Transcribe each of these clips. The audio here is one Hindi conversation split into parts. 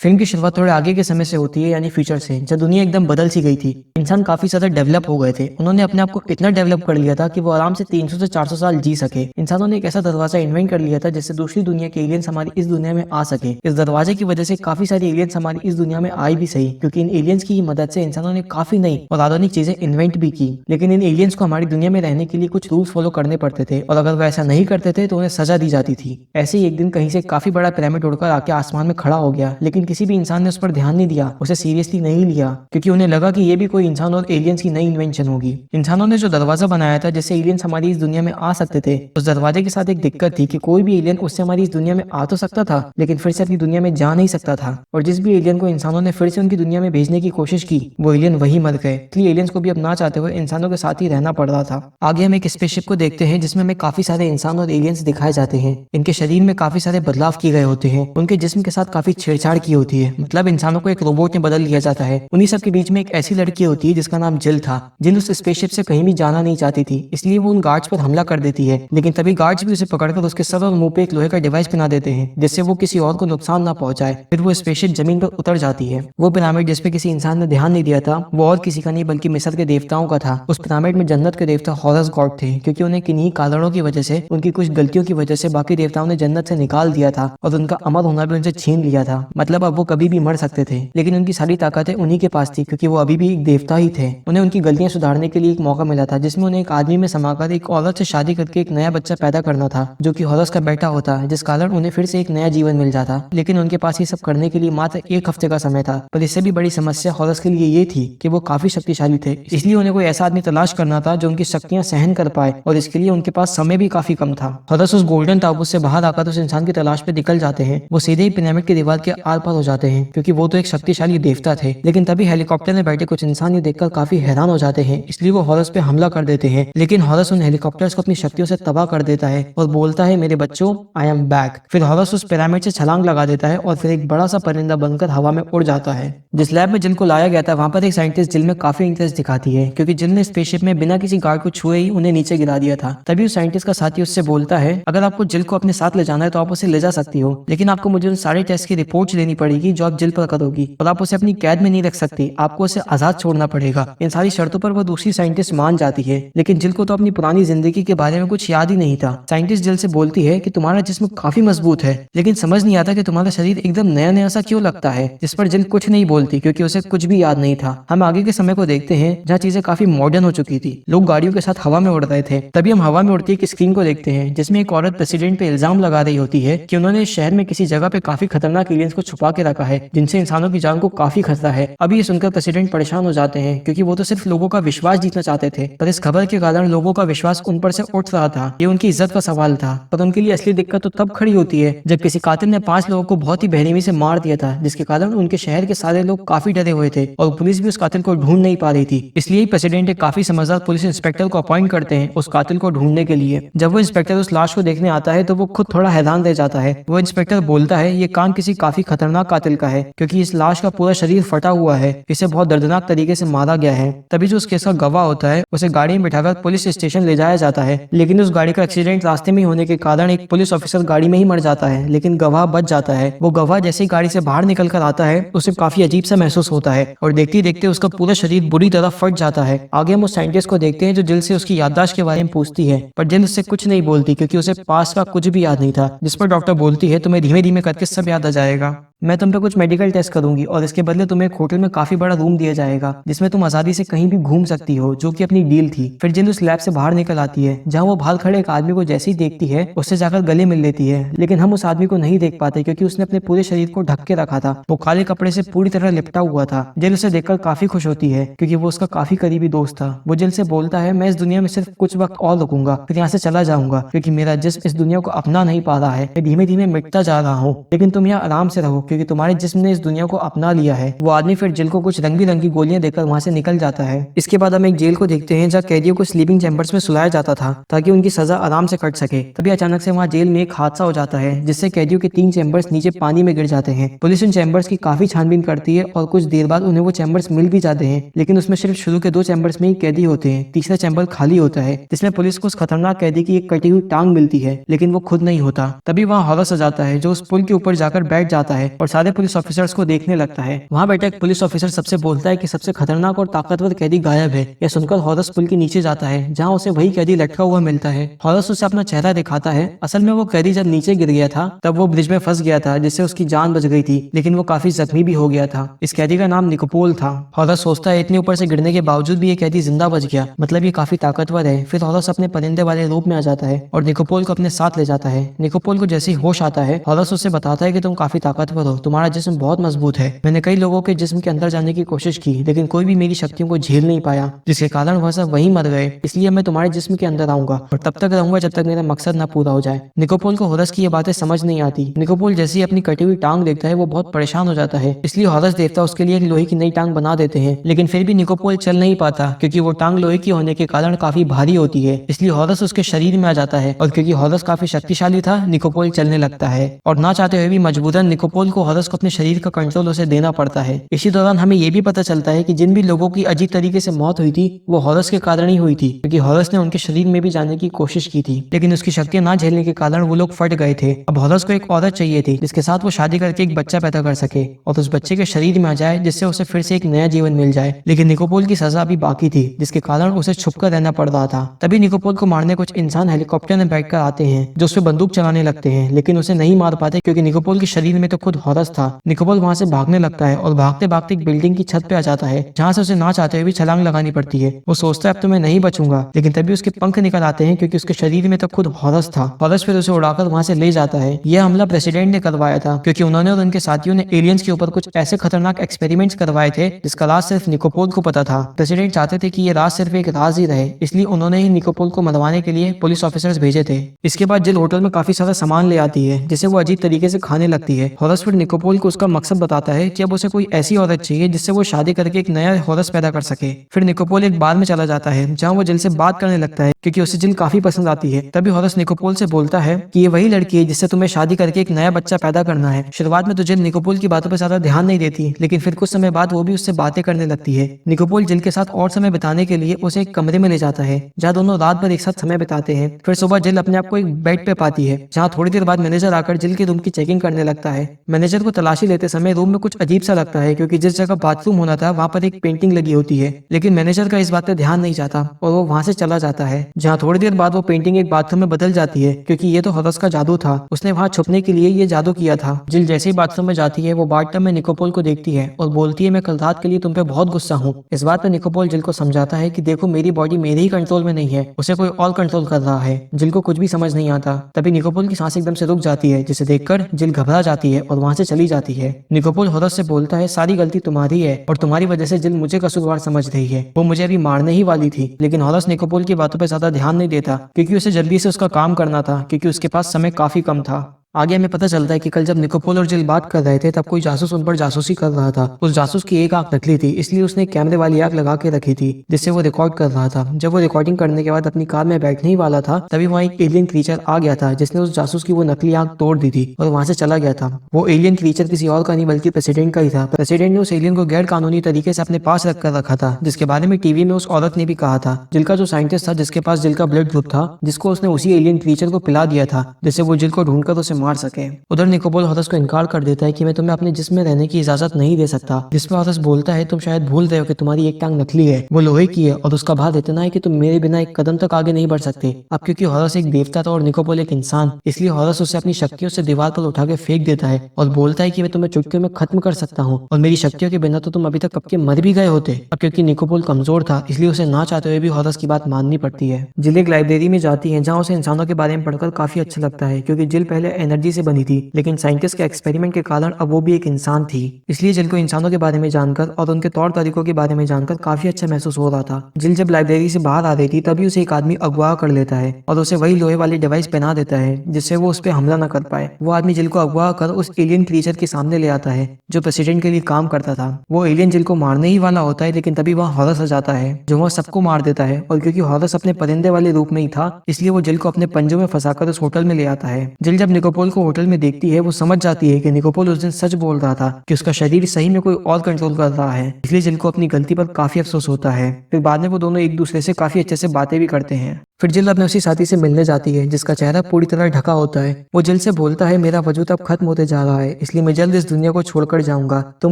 फिल्म की शुरुआत थोड़े आगे के समय से होती है, यानी फ्यूचर से, जब दुनिया एकदम बदल सी गई थी। इंसान काफी ज्यादा डेवलप हो गए थे। उन्होंने अपने आप को इतना डेवलप कर लिया था कि वो आराम से 300 से 400 साल जी सके। इंसानों ने एक ऐसा दरवाजा इन्वेंट कर लिया था जिससे दूसरी दुनिया के एलियंस हमारी इस दुनिया में आ सके। इस दरवाजे की वजह से काफी सारे एलियंस हमारी इस दुनिया में आए भी सही, क्योंकि इन एलियंस की मदद से इंसानों ने काफी नई और आधुनिक चीजें इन्वेंट भी की। लेकिन इन एलियंस को हमारी दुनिया में रहने के लिए कुछ रूल्स फॉलो करने पड़ते थे, और अगर वो ऐसा नहीं करते थे तो उन्हें सजा दी जाती थी। ऐसे ही एक दिन कहीं से काफी बड़ा पिरामिड उड़कर आके आसमान में खड़ा हो गया, लेकिन किसी भी इंसान ने उस पर ध्यान नहीं दिया, उसे सीरियसली नहीं लिया, क्योंकि उन्हें लगा कि ये भी कोई इंसान और एलियंस की नई इन्वेंशन होगी। इंसानों ने जो दरवाजा बनाया था जिससे एलियंस हमारी इस दुनिया में आ सकते थे, उस दरवाजे के साथ एक दिक्कत थी कि कोई भी एलियन उससे हमारी इस दुनिया में आ तो सकता था, लेकिन फिर से अपनी दुनिया में जा नहीं सकता था। और जिस भी एलियन को इंसानों ने फिर से उनकी दुनिया में भेजने की कोशिश की, वो एलियन वही मर गए। इसलिए एलियंस को भी अब ना चाहते हुए इंसानों के साथ ही रहना पड़ रहा था। आगे हम एक स्पेसशिप को देखते हैं जिसमें हमें काफी सारे इंसान और एलियंस दिखाए जाते हैं। इनके शरीर में काफी सारे बदलाव किए गए होते हैं, उनके जिस्म के साथ काफी छेड़छाड़ की होती है, मतलब इंसानों को एक रोबोट में बदल लिया जाता है। उन्हीं सब के बीच में एक ऐसी लड़की होती है जिसका नाम जिल था। जिल उस स्पेसशिप से कहीं भी जाना नहीं चाहती थी, इसलिए वो उन गार्ड्स पर हमला कर देती है। लेकिन तभी गार्ड्स भी उसे पकड़कर उसके सर और मुंह पे एक लोहे का डिवाइस पहना देते हैं, जिससे वो किसी और को नुकसान ना पहुंचाए। फिर वो स्पेसशिप जमीन पर उतर जाती है। वो पिरामिड जिसपे किसी इंसान ने ध्यान नहीं दिया था, वो और किसी का नहीं बल्कि मिस्र के देवताओं का था। उस पिरामिड में जन्नत के देवता हॉरस गॉड थे, क्योंकि उन्हें किन्हीं कारणों की वजह से, उनकी कुछ गलतियों की वजह से बाकी देवताओं ने जन्नत से निकाल दिया था और उनका अमर होना भी उनसे छीन लिया था। मतलब अब वो कभी भी मर सकते थे, लेकिन उनकी सारी ताकतें उन्हीं के पास थी, क्योंकि वो अभी भी एक देवता ही थे। उन्हें उनकी गलतियां सुधारने के लिए एक मौका मिला था, जिसमें उन्हें एक आदमी में समाकर एक औरत से शादी करके एक नया बच्चा पैदा करना था, जो कि हॉरस का बेटा होता, जिस कारण उन्हें फिर से एक नया जीवन मिल जाता। लेकिन उनके पास ये सब करने के लिए मात्र एक हफ्ते का समय था। पर इससे भी बड़ी समस्या हॉरस के लिए ये थी कि वो काफी शक्तिशाली थे, इसलिए उन्हें कोई ऐसा आदमी तलाश करना था जो उनकी शक्तियां सहन कर पाए, और इसके लिए उनके पास समय भी काफी कम था। हॉरस उस गोल्डन ताबूत से बाहर आकर उस इंसान की तलाश पे निकल जाते हैं। वो सीधे ही पिरामिड की दीवार के आर पार हो जाते हैं, क्योंकि वो तो एक शक्तिशाली देवता थे। लेकिन तभी हेलीकॉप्टर में बैठे कुछ इंसान ये देखकर काफी हैरान हो जाते हैं, इसलिए वो हॉरस पे हमला कर देते हैं। लेकिन हॉरस उन हेलीकॉप्टर्स को अपनी शक्तियों से तबाह कर देता है और बोलता है, मेरे बच्चों, आई एम बैक। फिर हॉरस उस पिरामिड से छलांग लगा देता है और फिर एक बड़ा सा परिंदा बनकर हवा में उड़ जाता है। जिस लैब में जिल को लाया गया था, वहां पर एक साइंटिस्ट जिल में काफी इंटरेस्ट दिखाती है, क्योंकि जिल ने स्पेसशिप में बिना किसी गार्ड को छुए ही उन्हें नीचे गिरा दिया था। तभी उस साइंटिस्ट का साथी उससे बोलता है, अगर आपको जिल को अपने साथ ले जाना है तो आप उसे ले जा सकती हो, लेकिन आपको मुझे उन सारे टेस्ट की रिपोर्ट्स देनी पड़ेगी जो आप जिल पर करोगी, और आप उसे अपनी कैद में नहीं रख सकती, आपको उसे आजाद छोड़ना पड़ेगा। इन सारी शर्तों पर वो दूसरी साइंटिस्ट मान जाती है, लेकिन जिल को तो अपनी पुरानी जिंदगी के बारे में कुछ याद ही नहीं था। साइंटिस्ट जिल से बोलती है कि तुम्हारा जिस्म काफी मजबूत है, लेकिन समझ नहीं आता कि तुम्हारा शरीर एकदम नया नया सा क्यों लगता है। जिस पर जिल कुछ नहीं बोलती, क्योंकि उसे कुछ भी याद नहीं था। हम आगे के समय को देखते हैं जहाँ चीजें काफी मॉडर्न हो चुकी थी, लोग गाड़ियों के साथ हवा में उड़ रहे थे। तभी हम हवा में उड़ती एक स्क्रीन को देखते हैं जिसमें एक औरत प्रेसिडेंट पे इल्जाम लगा रही होती है कि उन्होंने इस शहर में किसी जगह पे काफी खतरनाक एलियंस को छुपा के रखा है, जिनसे इंसानों की जान को काफी खतरा है। अभी ये सुनकर प्रेसिडेंट परेशान हो जाते हैं, क्योंकि वो तो सिर्फ लोगों का विश्वास जीतना चाहते थे, पर इस खबर के कारण लोगों का विश्वास उन पर से उठ रहा था। ये उनकी इज्जत का सवाल था। पर उनके लिए असली दिक्कत तो तब खड़ी होती है जब किसी कातिल ने 5 लोगों को बहुत ही बेरहमी से मार दिया था, जिसके कारण उनके शहर के सारे लोग काफी डरे हुए थे और पुलिस भी उस कातिल को ढूंढ नहीं पा रही थी। इसलिए प्रेसिडेंट एक काफी समझदार पुलिस इंस्पेक्टर को अपॉइंट करते हैं उस कातिल को ढूंढने के लिए। जब वो इंस्पेक्टर उस लाश को देखने आता है तो वो खुद थोड़ा हैरान रह जाता है। वो इंस्पेक्टर बोलता है, ये काम किसी काफी खतरनाक कातिल का है, क्योंकि इस लाश का पूरा शरीर फटा हुआ है, इसे बहुत दर्दनाक तरीके से मारा गया है। तभी जो उस केस का गवाह होता है उसे गाड़ी में बिठाकर पुलिस स्टेशन ले जाया जाता है, लेकिन उस गाड़ी का एक्सीडेंट रास्ते में होने के कारण एक पुलिस ऑफिसर गाड़ी में ही मर जाता है, लेकिन गवाह बच जाता है। वो गवाह जैसे ही गाड़ी से बाहर निकल कर आता है उसे काफी अजीब सा महसूस होता है, और देखते ही देखते उसका पूरा शरीर बुरी तरह फट जाता है। आगे हम उस साइंटिस्ट को देखते हैं जो जिल से उसकी याददाश्त के बारे में पूछती है, पर जिल उससे कुछ नहीं बोलती, क्योंकि उसे पास का कुछ भी याद नहीं था। जिस पर डॉक्टर बोलती है, तुम्हें धीमे धीमे करके सब याद आ जाएगा, मैं तुम पे कुछ मेडिकल टेस्ट करूंगी और इसके बदले तुम्हें एक होटल में काफी बड़ा रूम दिया जाएगा, जिसमें तुम आजादी से कहीं भी घूम सकती हो, जो कि अपनी डील थी। फिर जिल उस लैब से बाहर निकल आती है, जहाँ वो बाहर खड़े एक आदमी को जैसे ही देखती है उससे जाकर गले मिल लेती है, लेकिन हम उस आदमी को नहीं देख पाते, क्योंकि उसने अपने पूरे शरीर को ढक के रखा था। वो काले कपड़े से पूरी तरह लिपटा हुआ था। जिल उसे देखकर काफी खुश होती है, क्योंकि वो उसका काफी करीबी दोस्त था। वो जिल से बोलता है, मैं इस दुनिया में सिर्फ कुछ वक्त और रुकूंगा, फिर यहाँ से चला जाऊंगा, क्योंकि मेरा जिस्म इस दुनिया को अपना नहीं पा रहा है, मैं धीमे धीमे मिटता जा रहा हूँ, लेकिन तुम यहाँ आराम से रहो, क्योंकि तुम्हारे जिस्म ने इस दुनिया को अपना लिया है। वो आदमी फिर जिल को कुछ रंग बिरंगी गोलियां देकर वहां से निकल जाता है। इसके बाद हम एक जेल को देखते हैं जहाँ कैदियों को स्लीपिंग चैम्बर्स में सुलाया जाता था, ताकि उनकी सजा आराम से कट सके। तभी अचानक से वहाँ जेल में एक हादसा हो जाता है, जिससे कैदियों के 3 चैम्बर्स नीचे पानी में गिर जाते हैं। पुलिस उन चैम्बर्स की काफी छानबीन करती है और कुछ देर बाद उन्हें वो चैम्बर्स मिल भी जाते हैं, लेकिन उसमें सिर्फ शुरू के 2 चैम्बर्स में ही कैदी होते हैं। तीसरा चैम्बर खाली होता है, जिसमें पुलिस को उस खतरनाक कैदी की एक कटी हुई टांग मिलती है, लेकिन वो खुद नहीं होता। तभी वहाँ हॉरस आ जाता है, जो उस पुल के ऊपर जाकर बैठ जाता है और सारे पुलिस ऑफिसर्स को देखने लगता है। वहाँ बैठा एक पुलिस ऑफिसर सबसे बोलता है कि सबसे खतरनाक और ताकतवर कैदी गायब है। यह सुनकर हॉरस पुल के नीचे जाता है जहाँ उसे वही कैदी लटका हुआ मिलता है। हॉरस उसे अपना चेहरा दिखाता है। असल में वो कैदी जब नीचे गिर गया था तब वो ब्रिज में फंस गया था जिससे उसकी जान बच गई थी, लेकिन वो काफी जख्मी भी हो गया था। इस कैदी का नाम निकोपोल था। हॉरस सोचता है इतने ऊपर से गिरने के बावजूद भी ये कैदी जिंदा बच गया, मतलब ये काफी ताकतवर है। फिर हॉरस अपने परिंदे वाले रूप में आ जाता है और निकोपोल को अपने साथ ले जाता है। निकोपोल को जैसे ही होश आता है हॉरस उससे बताता है कि तुम काफी ताकतवर हो, तुम्हारा जिस्म बहुत मजबूत है। मैंने कई लोगों के जिस्म के अंदर जाने की कोशिश की लेकिन कोई भी मेरी शक्तियों को झेल नहीं पाया, जिसके कारण वह सब वहीं मर गए। इसलिए मैं तुम्हारे जिस्म के अंदर आऊंगा और तब तक रहूंगा जब तक मेरा मकसद न पूरा हो जाए। निकोपोल को हॉरस की ये बातें समझ नहीं आती। निकोपोल जैसे ही अपनी कटी हुई टांग देखता है वो बहुत परेशान हो जाता है। इसलिए हॉरस देवता उसके लिए एक लोहे की नई टांग बना देते हैं, लेकिन फिर भी निकोपोल चल नहीं पाता क्योंकि वो टांग लोहे की होने के कारण काफी भारी होती है। इसलिए हॉरस उसके शरीर में आ जाता है और क्योंकि हॉरस काफी शक्तिशाली था निकोपोल चलने लगता है। और ना चाहते हुए भी मजबूरन निकोपोल को हॉरस को अपने शरीर का कंट्रोल उसे देना पड़ता है। इसी दौरान हमें ये भी पता चलता है कि जिन भी लोगों की अजीब तरीके से मौत हुई थी वो हॉरस के कारण ही हुई थी, क्योंकि हॉरस ने उनके शरीर में भी जाने की कोशिश की थी लेकिन उसकी शक्तियां ना झेलने के कारण वो लोग फट गए थे। अब हॉरस को एक औरत चाहिए थी जिसके साथ वो शादी करके एक बच्चा पैदा कर सके और उस बच्चे के शरीर में आ जाए जिससे उसे फिर से एक नया जीवन मिल जाए। लेकिन निकोपोल की सजा अभी बाकी थी जिसके कारण उसे छुपकर रहना पड़ रहा था। तभी निकोपोल को मारने कुछ इंसान हेलीकॉप्टर में बैठकर आते हैं जो उस पर बंदूक चलाने लगते हैं, लेकिन उसे नहीं मार पाते क्योंकि निकोपोल के शरीर में तो खुद हॉरस था। निकोपोल वहां से भागने लगता है और भागते भागते एक बिल्डिंग की छत पे आ जाता है जहाँ से उसे ना चाहते हुए भी छलांग लगानी पड़ती है। वो सोचता है अब तो मैं नहीं बचूंगा, लेकिन तभी उसके पंख निकल आते हैं क्योंकि उसके शरीर में तो खुद हॉरस था। हॉरस फिर उसे उड़ाकर वहां से ले जाता है। यह हमला प्रेसिडेंट ने करवाया था क्योंकि उन्होंने और उनके साथियों ने एलियंस के ऊपर कुछ ऐसे खतरनाक एक्सपेरिमेंट्स करवाए थे जिसका राज सिर्फ निकोपोल को पता था। प्रेसिडेंट चाहते थे कि ये राज सिर्फ एक राज ही रहे, इसलिए उन्होंने ही निकोपोल को मरवाने के लिए पुलिस ऑफिसर्स भेजे थे। इसके बाद जिल होटल में काफी सारा सामान ले आती है जिसे वो अजीब तरीके से खाने लगती है। हॉरस फिर निकोपोल को उसका मकसद बताता है कि अब उसे कोई ऐसी औरत चाहिए जिससे वो शादी करके एक नया हॉरस पैदा कर सके। फिर निकोपोल एक बार में चला जाता है जहाँ वो जिल से बात करने लगता है क्योंकि उसे जिल काफी पसंद आती है। तभी हॉरस निकोपोल से बोलता है कि ये वही लड़की है जिससे तुम्हें शादी करके एक नया बच्चा पैदा करना है। शुरुआत में तो जिल निकोपोल की बातों पर ज्यादा ध्यान नहीं देती, लेकिन फिर कुछ समय बाद वो भी उससे बातें करने लगती है। निकोपोल जिल के साथ और समय बिताने के लिए उसे एक कमरे में ले जाता है जहाँ दोनों रात भर एक साथ समय बिताते हैं। फिर सुबह जिल अपने आप को एक बेड पे पाती है जहाँ थोड़ी देर बाद मैनेजर आकर जिल के रूम की चेकिंग करने लगता है। मैनेजर को तलाशी लेते समय रूम में कुछ अजीब सा लगता है क्योंकि जिस जगह बाथरूम होना था वहाँ पर एक पेंटिंग लगी होती है, लेकिन मैनेजर का इस बात पे ध्यान नहीं जाता और वो वहाँ से चला जाता है। जहाँ थोड़ी देर बाद वो पेंटिंग एक बाथरूम में बदल जाती है क्योंकि ये तो हॉरस का जादू था, उसने वहाँ छुपने के लिए ये जादू किया था। जिल जैसे ही बाथरूम में जाती है वो बाथटब में निकोपोल को देखती है और बोलती है मैं कल रात के लिए तुम पे बहुत गुस्सा हूँ। इस बात पर निकोपोल जिल को समझाता है कि देखो मेरी बॉडी मेरे ही कंट्रोल में नहीं है, उसे कोई और कंट्रोल कर रहा है। जिल को कुछ भी समझ नहीं आता। तभी निकोपोल की सांस एकदम से रुक जाती है जिसे देखकर जिल घबरा जाती है और वहाँ से चली जाती है। निकोपोल हॉरस से बोलता है सारी गलती तुम्हारी है और तुम्हारी वजह से जिल मुझे कसूरवार समझ रही है, वो मुझे अभी मारने ही वाली थी। लेकिन हॉरस निकोपोल की बातों पर ज्यादा ध्यान नहीं देता क्योंकि उसे जल्दी से उसका काम करना था क्योंकि उसके पास समय काफी कम था। आगे हमें पता चलता है कि कल जब निकोपोल और जिल बात कर रहे थे तब कोई जासूस उन पर जासूसी कर रहा था। उस जासूस की एक आंख नकली थी, इसलिए उसने एक कैमरे वाली आंख लगा के रखी थी जिससे वो रिकॉर्ड कर रहा था। जब वो रिकॉर्डिंग करने के बाद अपनी कार में बैठने ही वाला था तभी वहाँ एक एलियन क्रीचर आ गया था जिसने उस जासूस की वो नकली आंख तोड़ दी थी और वहाँ से चला गया था। वो एलियन क्रीचर किसी और का नहीं बल्कि प्रेसिडेंट का ही था। प्रेसिडेंट ने उस एलियन को गैर कानूनी तरीके से अपने पास रख कर रखा था, जिसके बारे में टीवी में उस औरत ने भी कहा था। जिल का जो साइंटिस्ट था जिसके पास जिल का ब्लड ग्रुप था, जिसको उसने उसी एलियन क्रीचर को पिला दिया था जिससे वो जिल को ढूंढकर उसे मार सके। उधर निकोपोल हॉरस को इनकार कर देता है कि मैं तुम्हें अपने जिस्म में रहने की इजाजत नहीं दे सकता, जिसमें हॉरस बोलता है तुम शायद भूल रहे हो कि तुम्हारी एक टांग नकली है, वो लोहे की है और उसका भार इतना है कि तुम मेरे बिना एक कदम तक आगे नहीं बढ़ सकते। अब क्योंकि हॉरस एक देवता था और निकोपोल एक इंसान, इसलिए हॉरस उसे अपनी शक्तियों से दीवार पर उठा के फेंक देता है और बोलता है कि मैं तुम्हें चुटकियों में खत्म कर सकता हूँ और मेरी शक्तियों के बिना तो तुम अभी तक कब के मर भी गए होते। अब क्योंकि निकोपोल कमजोर था इसलिए उसे ना चाहते हुए भी हॉरस की बात माननी पड़ती है। जिल एक लाइब्रेरी में जाती है जहाँ उसे इंसानों के बारे में पढ़कर काफी अच्छा लगता है क्योंकि जिल पहले एनर्जी से बनी थी, लेकिन साइंटिस्ट के एक्सपेरिमेंट के कारण अब वो भी एक इंसान थी। इसलिए जिल को इंसानों के बारे में जानकर और उनके तौर तरीकों के बारे में जानकर काफी अच्छा महसूस हो रहा था। जिल जब लाइब्रेरी से बाहर आ रही थी तभी उसे एक आदमी अगवा कर लेता है और उसे वही लोहे वाली डिवाइस पहना देता है जिससे वो उस पर हमला न कर पाए। वो आदमी जिल को अगवा कर उस एलियन क्रीचर के सामने ले आता है जो प्रेसिडेंट के लिए काम करता था। वो एलियन जिल को मारने ही वाला होता है, लेकिन तभी वहाँ हॉरस आ जाता है जो वह सबको मार देता है और क्योंकि हॉरस अपने परिंदे वाले रूप में ही था इसलिए वो जिल को अपने पंजों में फंसाकर उस होटल में ले आता है। जिल जब निकोपोल को होटल में देखती है वो समझ जाती है कि निकोपोल उस दिन सच बोल रहा था कि उसका शरीर सही में कोई और कंट्रोल कर रहा है, इसलिए जिल को अपनी गलती पर काफी अफसोस होता है। फिर बाद में वो दोनों एक दूसरे से काफी अच्छे से बातें भी करते हैं। फिर जिल अपने उसी साथी से मिलने जाती है जिसका चेहरा पूरी तरह ढका होता है। वो जिल से बोलता है, मेरा वजूद अब खत्म होते जा रहा है, इसलिए मैं जल्द इस दुनिया को छोड़कर जाऊंगा, तुम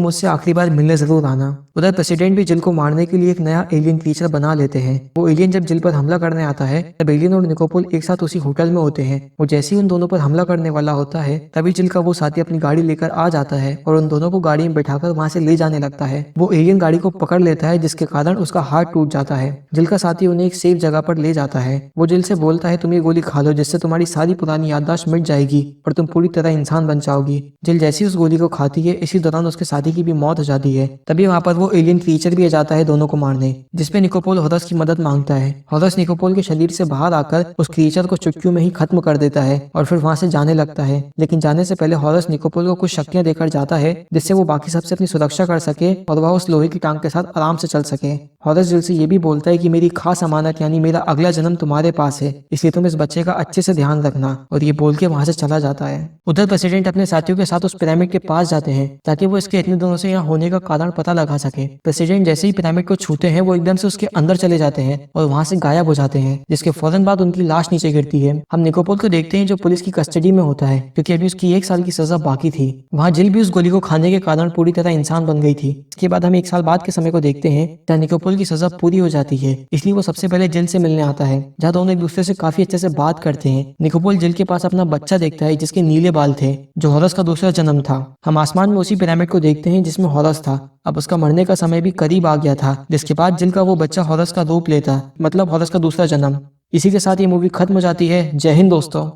मुझसे आखिरी बार मिलने जरूर आना। उधर प्रेसिडेंट भी जिल को मारने के लिए एक नया एलियन क्रीचर बना लेते हैं। वो एलियन जब जिल पर हमला करने आता है तब एलियन और निकोपोल एक साथ उसी होटल में होते हैं। वो जैसे ही उन दोनों पर हमला करने वाला होता है तभी जिल का वो साथी अपनी गाड़ी लेकर आ जाता है और उन दोनों को गाड़ी में बैठाकर वहां से ले जाने लगता है। वो एलियन गाड़ी को पकड़ लेता है जिसके कारण उसका हाथ टूट जाता है। जिल का साथी उन्हें एक सेफ जगह पर ले जाता है। वो जिल से बोलता है, तुम ये गोली खा लो जिससे तुम्हारी सारी पुरानी याददाश्त मिट जाएगी और तुम पूरी तरह इंसान बन जाओगी। जिल जैसी उस गोली को खाती है इसी दौरान उसके साथी की भी मौत हो जाती है। तभी वहां पर वो एलियन क्रीचर भी आ जाता है दोनों को मारने, जिसपे निकोपोल हॉरस की मदद मांगता है। हॉरस निकोपोल के शरीर से बाहर आकर उस क्रीचर को चुटकियों में ही खत्म कर देता है और फिर वहां से जाने लगता है। लेकिन जाने से पहले हॉरस निकोपोल को कुछ शक्तियां देकर जाता है जिससे वो बाकी सबसे अपनी सुरक्षा कर सके और वह उस लोहे की टांग के साथ आराम से चल सके। हॉरस जिल से ये भी बोलता है कि मेरी खास अमानत यानी मेरा अगला जन्म तुम्हारे पास है, इसलिए तुम इस बच्चे का अच्छे से ध्यान रखना, और ये बोल के वहां से चला जाता है। उधर प्रेसिडेंट अपने साथियों के साथ उस पिरामिड के पास जाते हैं ताकि वो इसके इतने दिनों से यहाँ होने का कारण पता लगा सके। प्रेसिडेंट जैसे ही पिरामिड को छूते हैं वो एकदम से उसके अंदर चले जाते हैं और वहां से गायब हो जाते हैं, जिसके फौरन बाद उनकी लाश नीचे गिरती है। हम निकोपोल को देखते हैं जो पुलिस की कस्टडी में होता है क्योंकि अभी उसकी 1 साल की सजा बाकी थी। वहाँ जिल भी उस गोली को खाने के कारण पूरी तरह इंसान बन गई थी। इसके बाद हम 1 साल बाद के समय को देखते हैं जहाँ निकोपोल की सजा पूरी हो जाती है, इसलिए वो सबसे पहले जिल से मिलने आता है जहाँ दोनों एक दूसरे से काफी अच्छे से बात करते हैं। निकोपोल जिल के पास अपना बच्चा देखता है जिसके नीले बाल थे, जो हॉरस का दूसरा जन्म था। हम आसमान में उसी पिरामिड को देखते हैं जिसमें हॉरस था। अब उसका मरने का समय भी करीब आ गया था, जिसके बाद जिल का वो बच्चा हॉरस का रूप लेता, मतलब हॉरस का दूसरा जन्म। इसी के साथ ये मूवी खत्म हो जाती है। जय हिंद दोस्तों।